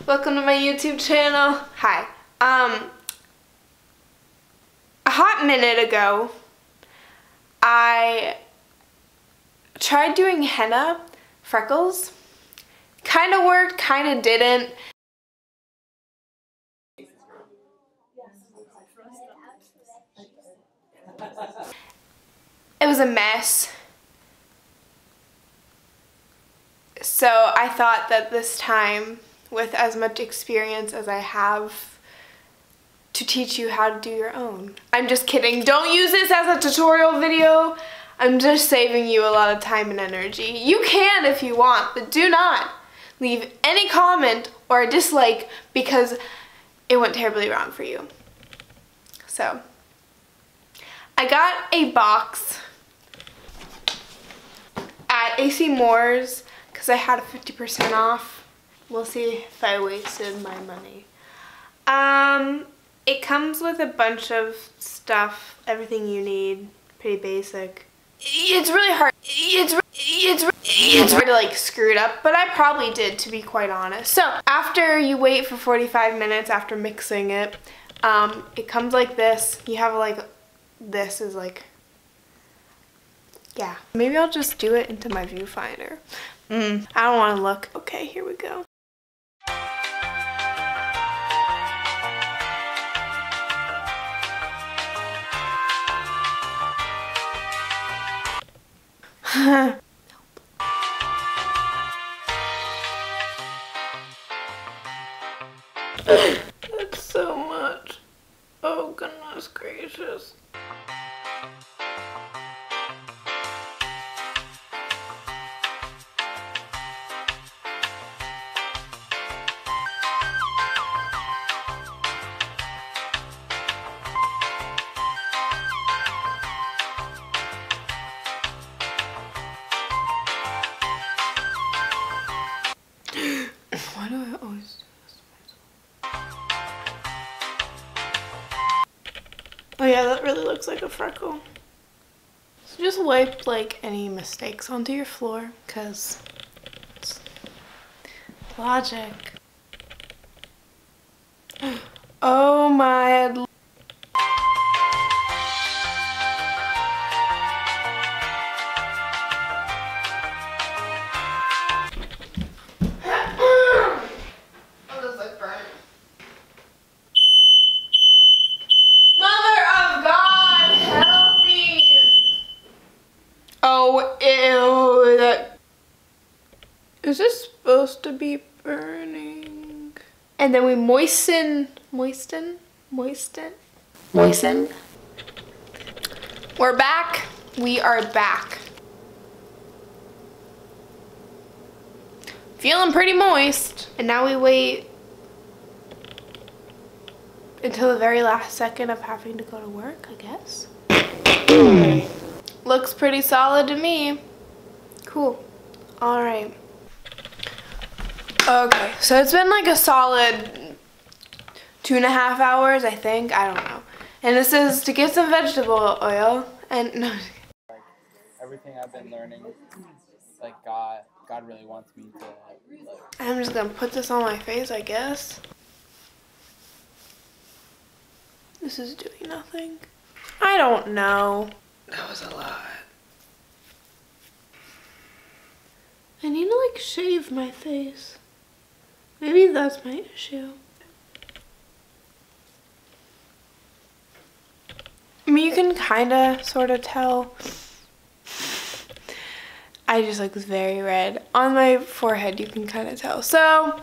Welcome to my YouTube channel. Hi. A hot minute ago, I tried doing henna, freckles. Kind of worked, kind of didn't. It was a mess. So I thought that this time, with as much experience as I have, to teach you how to do your own. I'm just kidding. Don't use this as a tutorial video. I'm just saving you a lot of time and energy. You can if you want, but do not leave any comment or a dislike because it went terribly wrong for you. So, I got a box at AC Moore's because I had a 50% off. We'll see if I wasted my money. It comes with a bunch of stuff, everything you need, pretty basic. It's really hard. It's really like screwed up, but I probably did, to be quite honest. So after you wait for 45 minutes after mixing it, it comes like this. You have like, this is like, yeah. Maybe I'll just do it into my viewfinder. I don't want to look. Okay, here we go. That's so much. Oh goodness gracious. Why do I always do this to myself? Oh yeah, that really looks like a freckle. So just wipe like any mistakes onto your floor, cause it's logic. Oh my. Oh, ew, that... Is this supposed to be burning? And then we moisten. We're back. We are back. Feeling pretty moist. And now we wait until the very last second of having to go to work, I guess. Looks pretty solid to me. Cool. Alright. Okay, so it's been like a solid 2.5 hours, I think. I don't know. And this is to get some vegetable oil. And no. Like, everything I've been learning, like God really wants me to, like... I'm just gonna put this on my face, I guess. This is doing nothing. I don't know. That was a lot. I need to like shave my face. Maybe that's my issue. I mean, you can kind of sort of tell. I just look very red. On my forehead, you can kind of tell. So,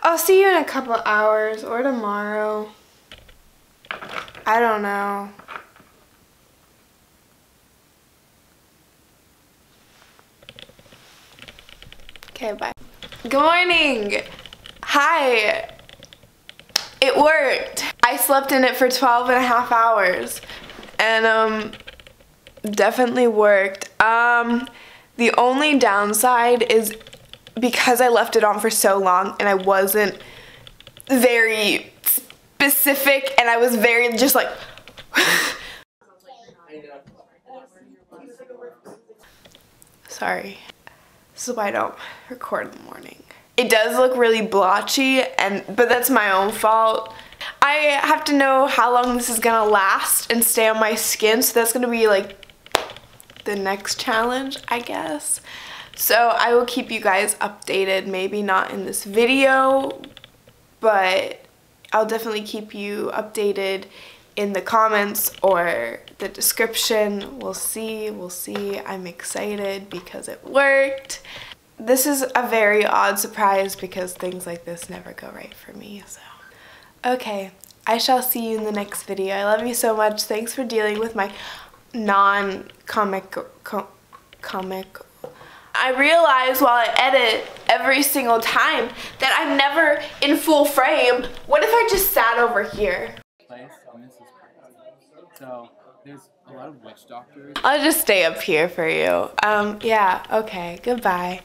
I'll see you in a couple hours or tomorrow. I don't know. Okay, bye. Good morning. Hi. It worked. I slept in it for 12.5 hours and definitely worked. The only downside is because I left it on for so long and I wasn't very specific and I was very just like sorry. This is why I don't record in the morning. It does look really blotchy, but that's my own fault. I have to know how long this is gonna last and stay on my skin, so that's gonna be like the next challenge, I guess. So I will keep you guys updated, maybe not in this video, but I'll definitely keep you updated in the comments or the description. We'll see. I'm excited because it worked. This is a very odd surprise because things like this never go right for me, so. Okay, I shall see you in the next video. I love you so much. Thanks for dealing with my non-comic. I realize while I edit every single time that I'm never in full frame. What if I just sat over here? So there's a lot of witch doctors. I'll just stay up here for you. Yeah, okay, goodbye.